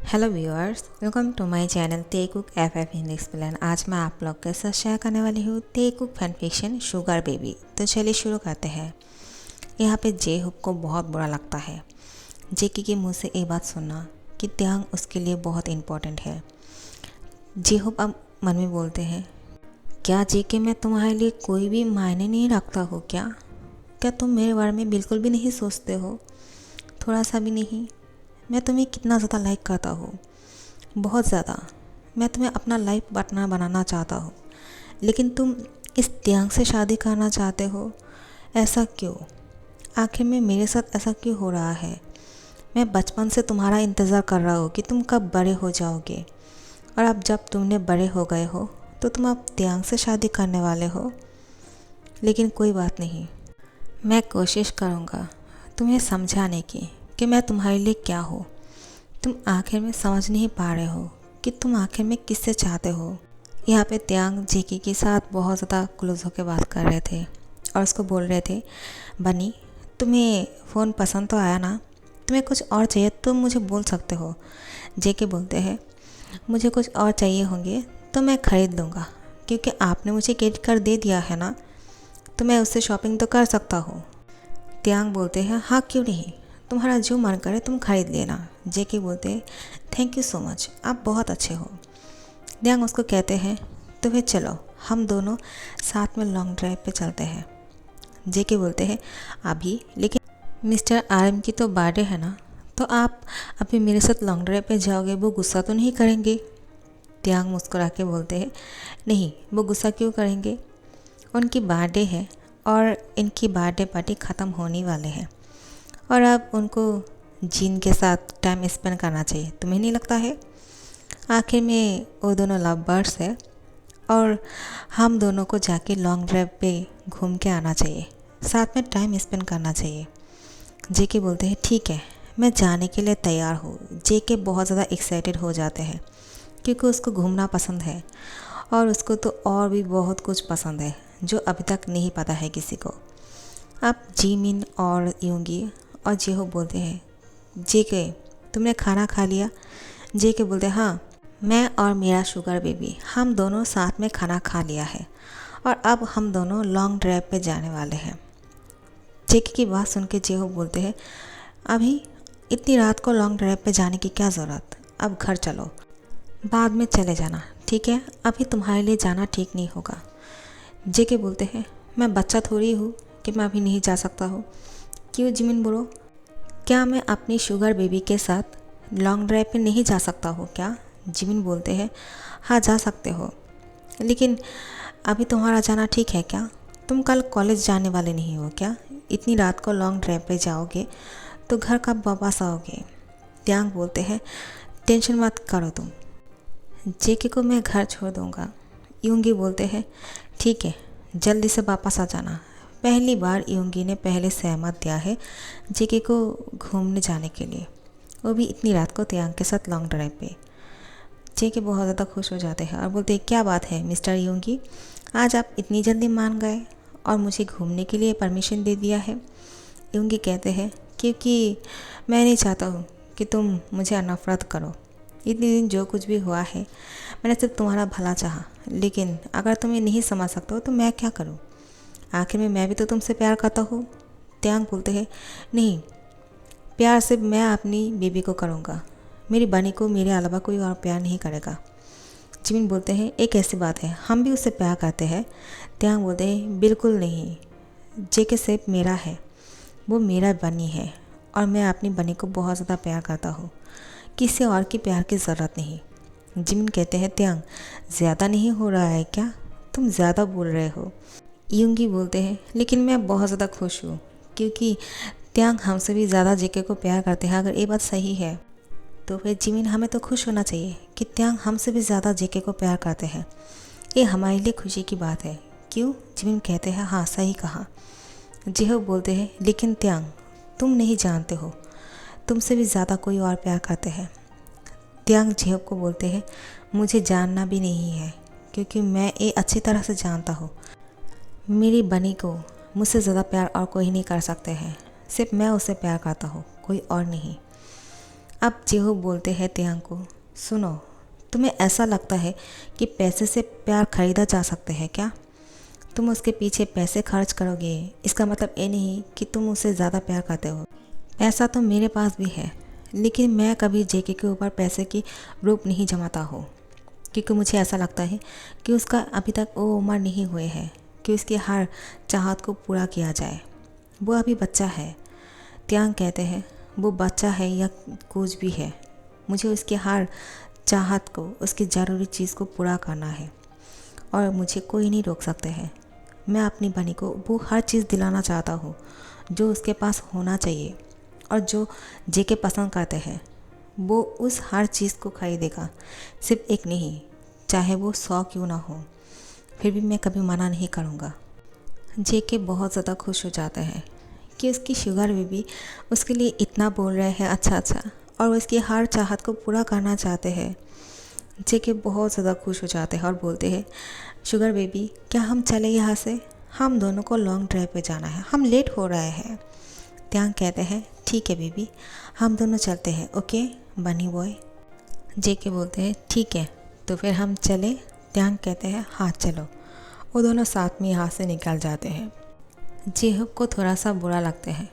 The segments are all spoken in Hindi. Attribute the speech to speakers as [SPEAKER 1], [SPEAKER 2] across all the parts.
[SPEAKER 1] Hello viewers, welcome to my channel तेकुक एफ हिंदी एक्सप्लेन। आज मैं आप लोग के साथ शेयर करने वाली हूँ तेकुक फैन फिक्शन शुगर बेबी। तो चलिए शुरू करते हैं। यहाँ पे जे हुक को बहुत बुरा लगता है जेकी के मुंह से ये बात सुनना कि त्यांग उसके लिए बहुत इम्पोर्टेंट है। जे हुक अब मन में बोलते हैं, क्या जेके मैं तुम्हारे लिए कोई भी मायने नहीं रखता हो क्या तुम मेरे बारे में बिल्कुल भी नहीं सोचते हो? थोड़ा सा भी नहीं? मैं तुम्हें कितना ज़्यादा लाइक करता हूँ, बहुत ज़्यादा। मैं तुम्हें अपना लाइफ पार्टनर बनाना चाहता हूँ, लेकिन तुम इस त्यांग से शादी करना चाहते हो। ऐसा क्यों? आखिर में मेरे साथ ऐसा क्यों हो रहा है? मैं बचपन से तुम्हारा इंतज़ार कर रहा हूँ कि तुम कब बड़े हो जाओगे, और अब जब तुमने बड़े हो गए हो तो तुम अब त्यांग से शादी करने वाले हो। लेकिन कोई बात नहीं, मैं कोशिश करूँगा तुम्हें समझाने की कि मैं तुम्हारे लिए क्या हूँ। तुम आखिर में समझ नहीं पा रहे हो कि तुम आखिर में किससे चाहते हो। यहाँ पे त्यांग जेकी के साथ बहुत ज़्यादा क्लोज होकर बात कर रहे थे और उसको बोल रहे थे, बनी तुम्हें फ़ोन पसंद तो आया ना? तुम्हें कुछ और चाहिए तो मुझे बोल सकते हो। जेके बोलते हैं, मुझे कुछ और चाहिए होंगे तो मैं ख़रीद लूँगा, क्योंकि आपने मुझे क्रेडिट कार्ड दे दिया है ना, तो मैं उससे शॉपिंग तो कर सकता हूँ। त्यांग बोलते हैं, हाँ क्यों नहीं, तुम्हारा जो मन करे तुम खरीद लेना। जेके बोलते हैं, थैंक यू सो मच, आप बहुत अच्छे हो। त्यांग उसको कहते हैं, तो फिर चलो हम दोनों साथ में लॉन्ग ड्राइव पे चलते हैं। जेके बोलते हैं, अभी? लेकिन मिस्टर आरएम की तो बर्थडे है ना, तो आप अभी मेरे साथ लॉन्ग ड्राइव पे जाओगे, वो गुस्सा तो नहीं करेंगे? त्यांग मुस्कुरा के बोलते हैं, नहीं, वो गुस्सा क्यों करेंगे? उनकी बर्थडे है और इनकी बर्थडे पार्टी ख़त्म होने वाले हैं, और अब उनको जीन के साथ टाइम स्पेंड करना चाहिए। तुम्हें नहीं लगता है? आखिर में वो दोनों लव बर्ड्स है, और हम दोनों को जाके लॉन्ग ड्राइव पे घूम के आना चाहिए, साथ में टाइम स्पेंड करना चाहिए। जेके बोलते हैं, ठीक है, मैं जाने के लिए तैयार हूँ। जेके बहुत ज़्यादा एक्साइटेड हो जाते हैं क्योंकि उसको घूमना पसंद है, और उसको तो और भी बहुत कुछ पसंद है जो अभी तक नहीं पता है किसी को। अब जीमिन और यूंगी और जेहो बोलते हैं, जेके तुमने खाना खा लिया? जेके बोलते हैं, हाँ, मैं और मेरा शुगर बेबी हम दोनों साथ में खाना खा लिया है, और अब हम दोनों लॉन्ग ड्राइव पे जाने वाले हैं। जेके की बात सुन के जेहो बोलते हैं, अभी इतनी रात को लॉन्ग ड्राइव पे जाने की क्या ज़रूरत? अब घर चलो, बाद में चले जाना, ठीक है? अभी तुम्हारे लिए जाना ठीक नहीं होगा। जेके बोलते हैं, मैं बच्चा थोड़ी हूँ कि मैं अभी नहीं जा सकता हूँ। क्यों जिमिन बोलो, क्या मैं अपनी शुगर बेबी के साथ लॉन्ग ड्राइव पे नहीं जा सकता हूँ क्या? जिमिन बोलते हैं, हाँ जा सकते हो, लेकिन अभी तुम्हारा जाना ठीक है क्या? तुम कल कॉलेज जाने वाले नहीं हो क्या? इतनी रात को लॉन्ग ड्राइव पे जाओगे तो घर कब वापस आओगे? त्यांग बोलते हैं, टेंशन मत करो तुम, जेके को मैं घर छोड़ दूँगा। यूंगी बोलते हैं, ठीक है, जल्दी से वापस आ जाना। पहली बार यूंगी ने पहले सहमत दिया है जेके को घूमने जाने के लिए, वो भी इतनी रात को त्यांग के साथ लॉन्ग ड्राइव पे। जेके बहुत ज़्यादा खुश हो जाते हैं और बोलते हैं, क्या बात है मिस्टर यूंगी, आज आप इतनी जल्दी मान गए और मुझे घूमने के लिए परमिशन दे दिया है? यूंगी कहते हैं, क्योंकि मैं नहीं चाहता हूँ कि तुम मुझे नफरत करो। इतने दिन जो कुछ भी हुआ है मैंने सिर्फ तुम्हारा भला चाहा, लेकिन अगर तुम ये नहीं समझ सकते हो तो मैं क्या करूँ? आखिर में मैं भी तो तुमसे प्यार करता हूँ। त्यांग बोलते हैं, नहीं, प्यार सिर्फ मैं अपनी बेबी को करूँगा, मेरी बनी को मेरे अलावा कोई और प्यार नहीं करेगा। जिमिन बोलते हैं, एक ऐसी बात है, हम भी उससे प्यार करते हैं। त्यांग बोलते हैं, बिल्कुल नहीं, जेके सिर्फ मेरा है, वो मेरा बनी है, और मैं अपनी बनी को बहुत ज़्यादा प्यार करता हूँ, किसी और की प्यार की ज़रूरत नहीं। जिमिन कहते हैं, त्यांग ज़्यादा नहीं हो रहा है क्या? तुम ज़्यादा बोल रहे हो। यूंगी बोलते हैं, लेकिन मैं बहुत ज़्यादा खुश हूँ क्योंकि त्यांग हमसे भी ज़्यादा जेके को प्यार करते हैं। अगर ये बात सही है तो फिर जिमिन हमें तो खुश होना चाहिए कि त्यांग हमसे भी ज़्यादा जेके को प्यार करते हैं। ये हमारे लिए खुशी की बात है, क्यों? जिमिन कहते हैं, हाँ सही कहा। जेहो बोलते हैं, लेकिन त्यांग तुम नहीं जानते हो, तुमसे भी ज़्यादा कोई और प्यार करते हैं। त्यांग जेहो को बोलते हैं, मुझे जानना भी नहीं है, क्योंकि मैं ये अच्छी तरह से जानता हूँ, मेरी बनी को मुझसे ज़्यादा प्यार और कोई नहीं कर सकते हैं, सिर्फ मैं उसे प्यार करता हूँ, कोई और नहीं। अब जेहो बोलते हैं त्यांग को, सुनो, तुम्हें ऐसा लगता है कि पैसे से प्यार खरीदा जा सकते हैं क्या? तुम उसके पीछे पैसे खर्च करोगे, इसका मतलब ये नहीं कि तुम उसे ज़्यादा प्यार करते हो। पैसा तो मेरे पास भी है, लेकिन मैं कभी जेके के ऊपर पैसे की रूप नहीं जमाता हूँ, क्योंकि मुझे ऐसा लगता है कि उसका अभी तक वो उम्र नहीं हुए है कि उसकी हर चाहत को पूरा किया जाए। वो अभी बच्चा है। त्यांग कहते हैं, वो बच्चा है या कुछ भी है, मुझे उसकी हर चाहत को, उसकी ज़रूरी चीज़ को पूरा करना है और मुझे कोई नहीं रोक सकते हैं। मैं अपनी बनी को वो हर चीज़ दिलाना चाहता हूँ जो उसके पास होना चाहिए, और जो जेके पसंद करते हैं वो उस हर चीज़ को खरीदेगा, सिर्फ एक नहीं, चाहे वो 100 क्यों ना हो, फिर भी मैं कभी मना नहीं करूँगा। जेके बहुत ज़्यादा खुश हो जाते हैं कि उसकी शुगर बेबी उसके लिए इतना बोल रहे हैं अच्छा और उसकी हर चाहत को पूरा करना चाहते हैं। जेके बहुत ज़्यादा खुश हो जाते हैं और बोलते हैं, शुगर बेबी क्या हम चले यहाँ से? हम दोनों को लॉन्ग ड्राइव पे जाना है, हम लेट हो रहे हैं। त्यांग कहते हैं, ठीक है बेबी, हम दोनों चलते हैं, ओके बनी बॉय। जेके बोलते हैं, ठीक है तो फिर हम चले? त्यांग कहते हैं, हाँ चलो। वो दोनों साथ में यहाँ से निकल जाते हैं। जेहोप को थोड़ा सा बुरा लगता है।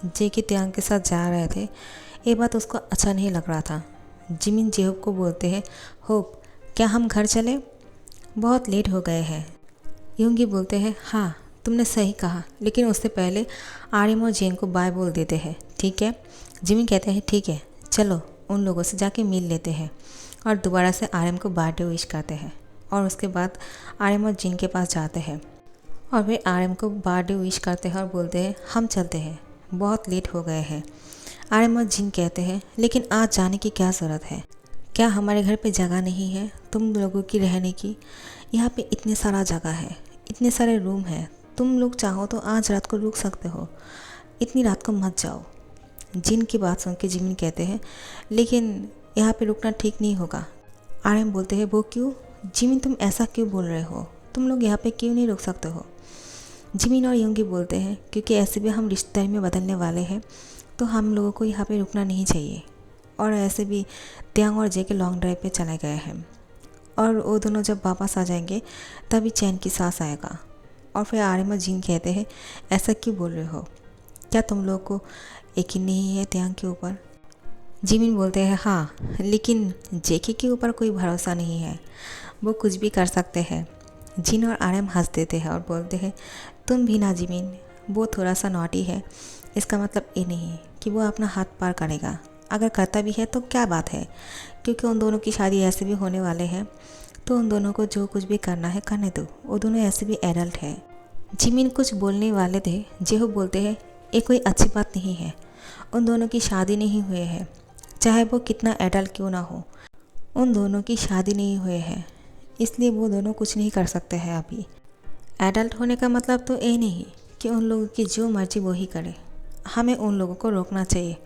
[SPEAKER 1] जेके त्यांग के साथ जा रहे थे, ये बात उसको अच्छा नहीं लग रहा था। जिमिन जेहोप को बोलते हैं, होप क्या हम घर चले? बहुत लेट हो गए हैं। योंगी बोलते हैं, हाँ तुमने सही कहा, लेकिन उससे पहले आर्यम और जेन को बाय बोल देते हैं, ठीक है? जिमिन कहते हैं, ठीक है चलो उन लोगों से जाके मिल लेते हैं और दोबारा से आर्यम को बर्थडे विश करते हैं, और उसके बाद आर्यम और जिन के पास जाते हैं और वे आर्यम को बर्थडे विश करते हैं और बोलते हैं, हम चलते हैं, बहुत लेट हो गए हैं। आर्यम और जिन कहते हैं, लेकिन आज जाने की क्या ज़रूरत है? क्या हमारे घर पे जगह नहीं है तुम लोगों की रहने की? यहाँ पे इतने सारा जगह है, इतने सारे रूम हैं, तुम लोग चाहो तो आज रात को रुक सकते हो, इतनी रात को मत जाओ। जिन की बात सुन के जिमिन कहते हैं, लेकिन यहाँ पे रुकना ठीक नहीं होगा। आर्यम बोलते हैं, वो क्यों? जिमिन तुम ऐसा क्यों बोल रहे हो? तुम लोग यहाँ पे क्यों नहीं रुक सकते हो? जिमिन और योंगी बोलते हैं, क्योंकि ऐसे भी हम रिश्तेदारी में बदलने वाले हैं तो हम लोगों को यहाँ पे रुकना नहीं चाहिए, और ऐसे भी त्यांग और जेके लॉन्ग ड्राइव पे चले गए हैं और वो दोनों जब वापस आ जाएंगे तभी चैन की सांस आएगा। और फिर आर्यम और जिन कहते हैं, ऐसा क्यों बोल रहे हो? क्या तुम लोग को यकीन नहीं है त्यांग के ऊपर? जिमिन बोलते हैं, हाँ लेकिन जेके के ऊपर कोई भरोसा नहीं है, वो कुछ भी कर सकते हैं। जिन और आर्यम हंस देते हैं और बोलते हैं, तुम भी ना जिमिन, वो थोड़ा सा नॉटी है, इसका मतलब ये नहीं कि वो अपना हाथ पार करेगा, अगर करता भी है तो क्या बात है, क्योंकि उन दोनों की शादी ऐसे भी होने वाले हैं, तो उन दोनों को जो कुछ भी करना है करने दो, वो दोनों ऐसे भी एडल्ट है। जिमिन कुछ बोलने वाले थे, जेहो बोलते हैं, ये कोई अच्छी बात नहीं है, उन दोनों की शादी नहीं हुई है, चाहे वो कितना एडल्ट क्यों ना हो, उन दोनों की शादी नहीं हुई है, इसलिए वो दोनों कुछ नहीं कर सकते हैं अभी। एडल्ट होने का मतलब तो ये नहीं कि उन लोगों की जो मर्जी वो ही करे, हमें उन लोगों को रोकना चाहिए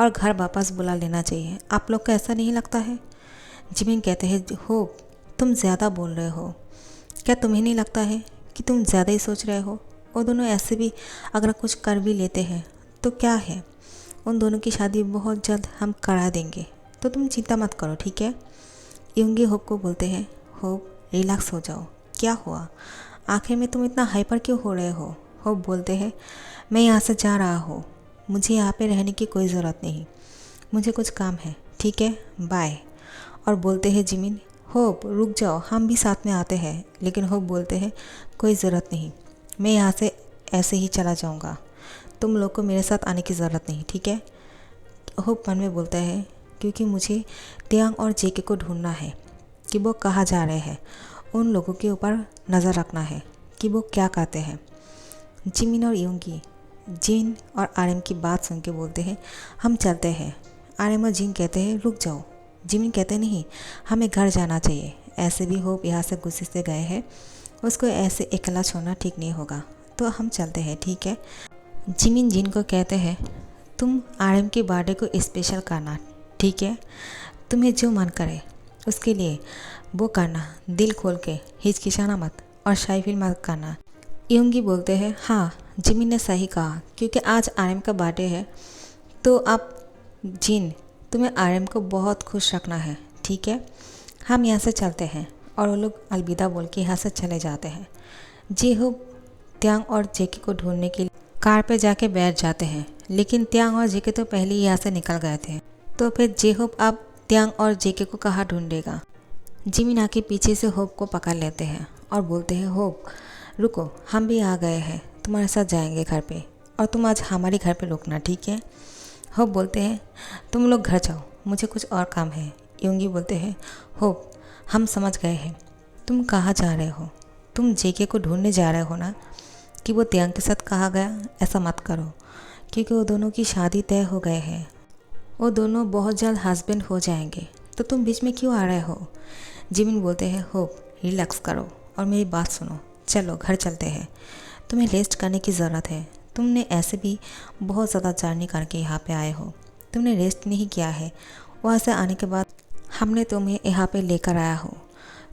[SPEAKER 1] और घर वापस बुला लेना चाहिए। आप लोग को ऐसा नहीं लगता है? जिमिन कहते हैं, हो तुम ज़्यादा बोल रहे हो, क्या तुम्हें नहीं लगता है कि तुम ज़्यादा ही सोच रहे हो? वो दोनों ऐसे भी अगर कुछ कर भी लेते हैं तो क्या है, उन दोनों की शादी बहुत जल्द हम करा देंगे, तो तुम चिंता मत करो, ठीक है? योंगी होप को बोलते हैं, होप रिलैक्स हो जाओ, क्या हुआ, आखिर में तुम इतना हाइपर क्यों हो रहे हो? होप बोलते हैं, मैं यहाँ से जा रहा हूँ, मुझे यहाँ पे रहने की कोई ज़रूरत नहीं, मुझे कुछ काम है, ठीक है बाय। और बोलते हैं जिमिन, होप रुक जाओ, हम भी साथ में आते हैं। लेकिन होप बोलते हैं, कोई ज़रूरत नहीं, मैं यहाँ से ऐसे ही चला जाऊँगा, तुम लोग को मेरे साथ आने की ज़रूरत नहीं, ठीक है? होप मन में बोलता है, क्योंकि मुझे त्यांग और जेके को ढूंढना है कि वो कहाँ जा रहे हैं, उन लोगों के ऊपर नज़र रखना है कि वो क्या कहते हैं। जिमिन और योंगी जिन और आर्यम की बात सुन के बोलते हैं, हम चलते हैं। आर्यम और जिन कहते हैं, रुक जाओ। जिमिन कहते नहीं, हमें घर जाना चाहिए, ऐसे भी होप यहाँ से गुस्से से गए हैं, उसको ऐसे अकेला छोड़ना ठीक नहीं होगा, तो हम चलते हैं, ठीक है? जिमिन जिन को कहते हैं, तुम आर्यम के बर्थडे को स्पेशल करना, ठीक है? तुम्हें जो मन करे उसके लिए वो करना, दिल खोल के, हिचकिचाना मत और शाई फील मत करना। योंगी बोलते हैं, हाँ जिमिन ने सही कहा, क्योंकि आज आर्यम का बर्थडे है, तो आप जिन तुम्हें आर्यन को बहुत खुश रखना है, ठीक है? हम यहाँ से चलते हैं। और वो लोग अलविदा बोल के यहाँ से चले जाते हैं। जेहूब त्यांग और जेके को ढूंढने के लिए कार पे जाके बैठ जाते हैं, लेकिन त्यांग और जेके तो पहले ही यहाँ से निकल गए थे। तो फिर जेहूब अब त्यांग और जेके को कहाँ ढूंढेगा? जिमिन आके पीछे से होप को पकड़ लेते हैं और बोलते हैं, होप रुको, हम भी आ गए हैं, तुम्हारे साथ जाएंगे घर पे, और तुम आज हमारे घर पे रुकना, ठीक है? होप बोलते हैं, तुम लोग घर जाओ, मुझे कुछ और काम है। योंगी बोलते हैं, होप हम समझ गए हैं, तुम कहाँ जा रहे हो? तुम जेके को ढूंढने जा रहे हो ना? कि वो त्यांग के साथ कहाँ गया? ऐसा मत करो, क्योंकि वो दोनों की शादी तय हो गए हैं, वो दोनों बहुत जल्द हस्बैंड हो जाएंगे, तो तुम बीच में क्यों आ रहे हो? जिमिन बोलते हैं, होप रिलैक्स करो और मेरी बात सुनो, चलो घर चलते हैं, तुम्हें रेस्ट करने की ज़रूरत है। तुमने ऐसे भी बहुत ज़्यादा जर्नी करके यहाँ पे आए हो, तुमने रेस्ट नहीं किया है। वहाँ से आने के बाद हमने तुम्हें यहाँ पे लेकर आया हो,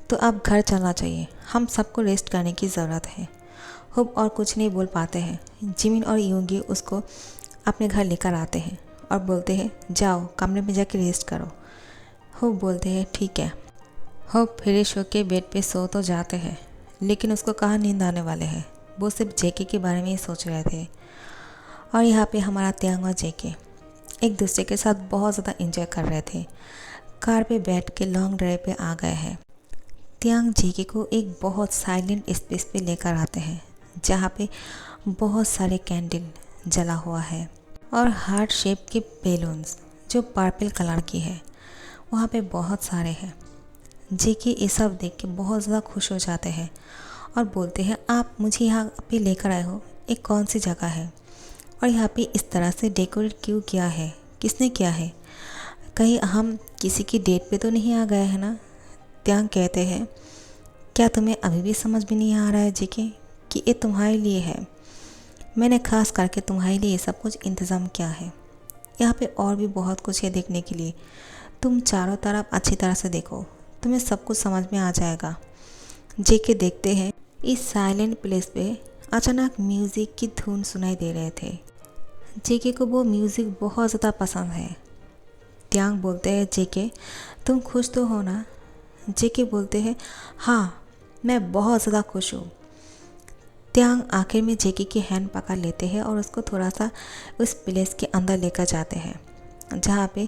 [SPEAKER 1] तो अब घर चलना चाहिए, हम सबको रेस्ट करने की ज़रूरत है। होप और कुछ नहीं बोल पाते हैं। जिमिन और योंगी उसको अपने घर लेकर आते हैं और बोलते हैं, जाओ कमरे में जाके रेस्ट करो। होप बोलते हैं, ठीक है। होप फ्रेश होके बेड पे सो तो जाते हैं, लेकिन उसको कहाँ नींद आने वाले हैं, वो सिर्फ जेके के बारे में ही सोच रहे थे। और यहाँ पे हमारा त्यांग और जेके एक दूसरे के साथ बहुत ज़्यादा एंजॉय कर रहे थे। कार पे बैठ के लॉन्ग ड्राइव पे आ गए हैं। त्यांग जेके को एक बहुत साइलेंट स्पेस पे लेकर आते हैं, जहाँ पे बहुत सारे कैंडल जला हुआ है और हार्ट शेप के बेलून्स जो पर्पल कलर की है वहाँ पे बहुत सारे हैं। जेके ये सब देख के बहुत ज़्यादा खुश हो जाते हैं और बोलते हैं, आप मुझे यहाँ पे लेकर आए हो, एक कौन सी जगह है और यहाँ पे इस तरह से डेकोरेट क्यों किया है, किसने किया है? कहीं हम किसी की डेट पे तो नहीं आ गए हैं ना? त्यांग कहते हैं, क्या तुम्हें अभी भी समझ में नहीं आ रहा है जेके कि ये तुम्हारे लिए है? मैंने खास करके तुम्हारे लिए ये सब कुछ इंतज़ाम किया है। यहाँ पे और भी बहुत कुछ है देखने के लिए, तुम चारों तरफ अच्छी तरह से देखो, तुम्हें सब कुछ समझ में आ जाएगा। जेके देखते हैं, इस साइलेंट प्लेस पे अचानक म्यूज़िक की धुन सुनाई दे रहे थे। जेके को वो म्यूज़िक बहुत ज़्यादा पसंद है। त्यांग बोलते हैं, जेके तुम खुश तो हो ना? जेके बोलते हैं, हाँ मैं बहुत ज़्यादा खुश हूँ। त्यांग आखिर में जेके की हैंड पकड़ लेते हैं और उसको थोड़ा सा उस प्लेस के अंदर लेकर जाते हैं, जहाँ पे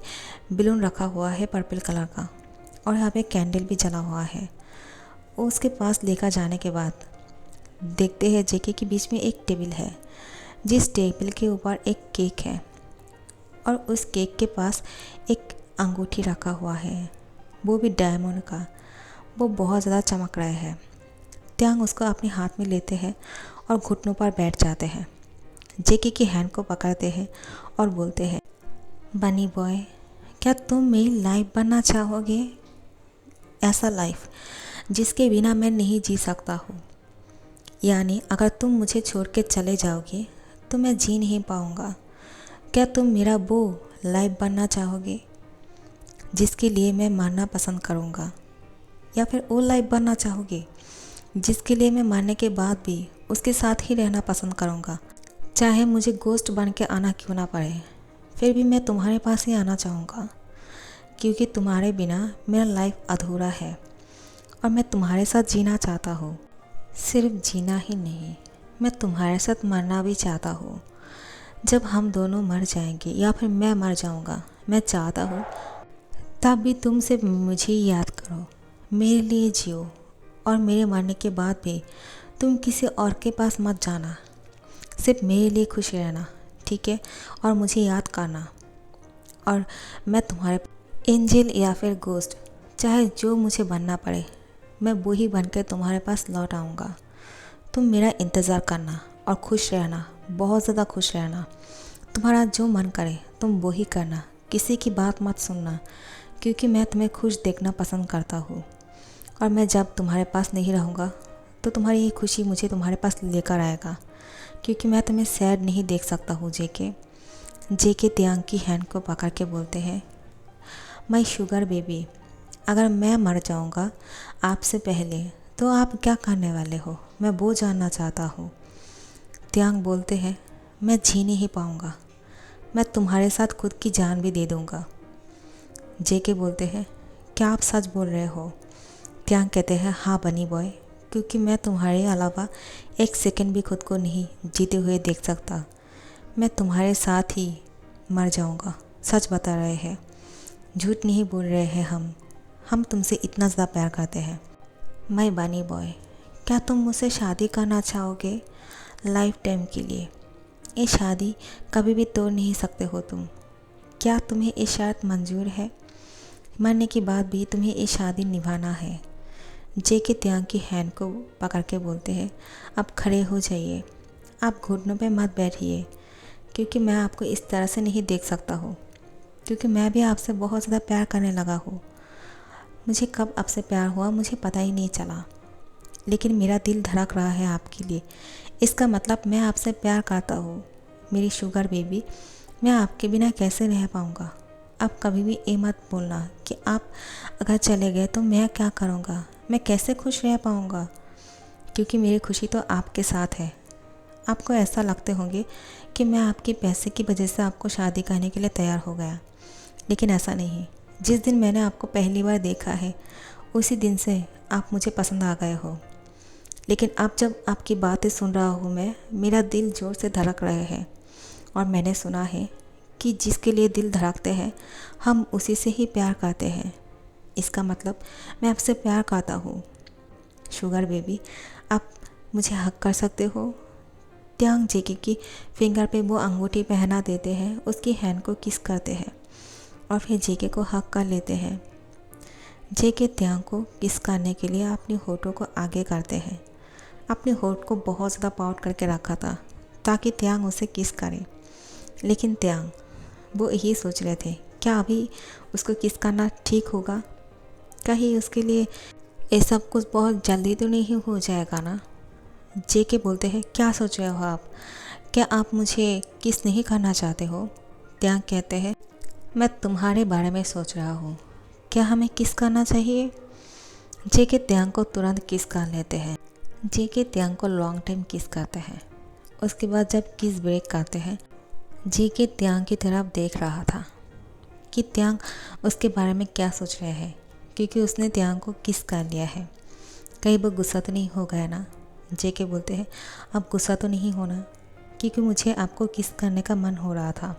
[SPEAKER 1] बैलून रखा हुआ है पर्पल कलर का, और यहाँ पे कैंडल भी जला हुआ है। उसके पास लेकर जाने के बाद देखते हैं जेके के बीच में एक टेबल है, जिस टेबल के ऊपर एक केक है और उस केक के पास एक अंगूठी रखा हुआ है, वो भी डायमंड का, वो बहुत ज़्यादा चमक रहा है। त्यांग उसको अपने हाथ में लेते हैं और घुटनों पर बैठ जाते हैं। जेके की हैंड को पकड़ते हैं और बोलते हैं, बनी बॉय, क्या तुम मेरी लाइफ बनना चाहोगे? ऐसा लाइफ जिसके बिना मैं नहीं जी सकता हूँ। यानी अगर तुम मुझे छोड़ के चले जाओगे तो मैं जी नहीं पाऊँगा। क्या तुम मेरा वो लाइफ बनना चाहोगे जिसके लिए मैं मरना पसंद करूँगा, या फिर वो लाइफ बनना चाहोगे जिसके लिए मैं मरने के बाद भी उसके साथ ही रहना पसंद करूँगा, चाहे मुझे गोश्त बन के आना क्यों ना पड़े, फिर भी मैं तुम्हारे पास ही आना चाहूँगा, क्योंकि तुम्हारे बिना मेरा लाइफ अधूरा है और मैं तुम्हारे साथ जीना चाहता हूँ। सिर्फ जीना ही नहीं, मैं तुम्हारे साथ मरना भी चाहता हूँ। जब हम दोनों मर जाएंगे या फिर मैं मर जाऊँगा, मैं चाहता हूँ तब भी तुम सिर्फ मुझे ही याद करो, मेरे लिए जियो, और मेरे मरने के बाद भी तुम किसी और के पास मत जाना, सिर्फ मेरे लिए खुश रहना, ठीक है? और मुझे याद करना, और मैं तुम्हारे एंजल या फिर गोस्ट, चाहे जो मुझे बनना पड़े, मैं वही बनकर तुम्हारे पास लौट आऊँगा। तुम मेरा इंतज़ार करना और खुश रहना, बहुत ज़्यादा खुश रहना। तुम्हारा जो मन करे तुम वही करना, किसी की बात मत सुनना, क्योंकि मैं तुम्हें खुश देखना पसंद करता हूँ। और मैं जब तुम्हारे पास नहीं रहूँगा तो तुम्हारी ये खुशी मुझे तुम्हारे पास लेकर आएगा, क्योंकि मैं तुम्हें सैड नहीं देख सकता हूँ। जेके त्यांग की हैंड को पकड़ के बोलते हैं, माय शुगर बेबी, अगर मैं मर जाऊँगा आपसे पहले तो आप क्या करने वाले हो, मैं वो जानना चाहता हूँ। त्यांग बोलते हैं, मैं जी नहीं पाऊँगा, मैं तुम्हारे साथ खुद की जान भी दे दूँगा। जेके बोलते हैं, क्या आप सच बोल रहे हो? त्यांग कहते हैं, हाँ बनी बॉय, क्योंकि मैं तुम्हारे अलावा एक सेकंड भी खुद को नहीं जीते हुए देख सकता। मैं तुम्हारे साथ ही मर जाऊंगा। सच बता रहे हैं, झूठ नहीं बोल रहे हैं हम तुमसे इतना ज़्यादा प्यार करते हैं। मैं बनी बॉय, क्या तुम मुझसे शादी करना चाहोगे? लाइफ टाइम के लिए। ये शादी कभी भी तोड़ नहीं सकते हो तुम। क्या तुम्हें ये शर्त मंजूर है? मरने के बाद भी तुम्हें ये शादी निभाना है। जेके त्यांग की हैंड को पकड़ के बोलते हैं, अब खड़े हो जाइए। आप घुटनों पे मत बैठिए, क्योंकि मैं आपको इस तरह से नहीं देख सकता हूँ, क्योंकि मैं भी आपसे बहुत ज़्यादा प्यार करने लगा हूँ। मुझे कब आपसे प्यार हुआ मुझे पता ही नहीं चला, लेकिन मेरा दिल धड़क रहा है आपके लिए। इसका मतलब मैं आपसे प्यार करता हूँ। मेरी शुगर बेबी, मैं आपके बिना कैसे रह पाऊँगा? आप कभी भी ये मत बोलना कि आप अगर चले गए तो मैं क्या करूँगा, मैं कैसे खुश रह पाऊँगा, क्योंकि मेरी खुशी तो आपके साथ है। आपको ऐसा लगते होंगे कि मैं आपके पैसे की वजह से आपको शादी करने के लिए तैयार हो गया, लेकिन ऐसा नहीं। जिस दिन मैंने आपको पहली बार देखा है उसी दिन से आप मुझे पसंद आ गए हो। लेकिन अब जब आपकी बातें सुन रहा हूँ मैं, मेरा दिल ज़ोर से धड़क रहे हैं, और मैंने सुना है कि जिसके लिए दिल धड़कते हैं हम उसी से ही प्यार करते हैं। इसका मतलब मैं आपसे प्यार करता हूँ। शुगर बेबी, आप मुझे हक कर सकते हो? त्यांग जेके की फिंगर पे वो अंगूठी पहना देते हैं, उसकी हैंड को किस करते हैं और फिर जेके को हक कर लेते हैं। जेके त्यांग को किस करने के लिए अपनी होठों को आगे करते हैं। अपने होठ को बहुत ज़्यादा पाउट करके रखा था ताकि त्यांग उसे किस करे, लेकिन त्यांग वो यही सोच रहे थे, क्या अभी उसको किस करना ठीक होगा? कहीं उसके लिए ये सब कुछ बहुत जल्दी तो नहीं हो जाएगा ना? जेके बोलते हैं, क्या सोच रहे हो आप? क्या आप मुझे किस नहीं करना चाहते हो? त्यांग कहते हैं, मैं तुम्हारे बारे में सोच रहा हूँ। क्या हमें किस करना चाहिए? जेके त्यांग को तुरंत किस कर लेते हैं। जेके त्यांग को लॉन्ग टाइम किस करते हैं। उसके बाद जब किस ब्रेक करते हैं, जेके त्यांग की तरफ देख रहा था कि त्यांग उसके बारे में क्या सोच रहे हैं, क्योंकि उसने त्यांग को किस कर लिया है। कहीं वो गुस्सा तो नहीं हो गया ना? जेके बोलते हैं, अब गुस्सा तो नहीं होना, क्योंकि मुझे आपको किस करने का मन हो रहा था।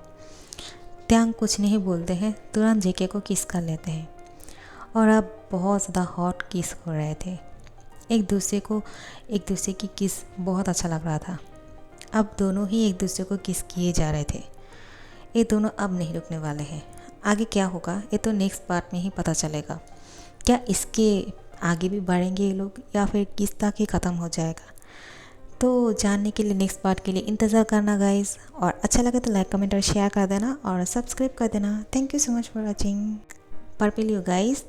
[SPEAKER 1] त्यांग कुछ नहीं बोलते हैं, तुरंत जेके को किस कर लेते हैं, और अब बहुत ज़्यादा हॉट किस हो रहे थे। एक दूसरे की किस बहुत अच्छा लग रहा था। अब दोनों ही एक दूसरे को किस किए जा रहे थे। ये दोनों अब नहीं रुकने वाले हैं। आगे क्या होगा ये तो नेक्स्ट पार्ट में ही पता चलेगा। क्या इसके आगे भी बढ़ेंगे ये लोग, या फिर किस तक ही ख़त्म हो जाएगा? तो जानने के लिए नेक्स्ट पार्ट के लिए इंतज़ार करना गाइस, और अच्छा लगे तो लाइक कमेंट और शेयर कर देना और सब्सक्राइब कर देना। Thank you so much for watching. Purple you guys.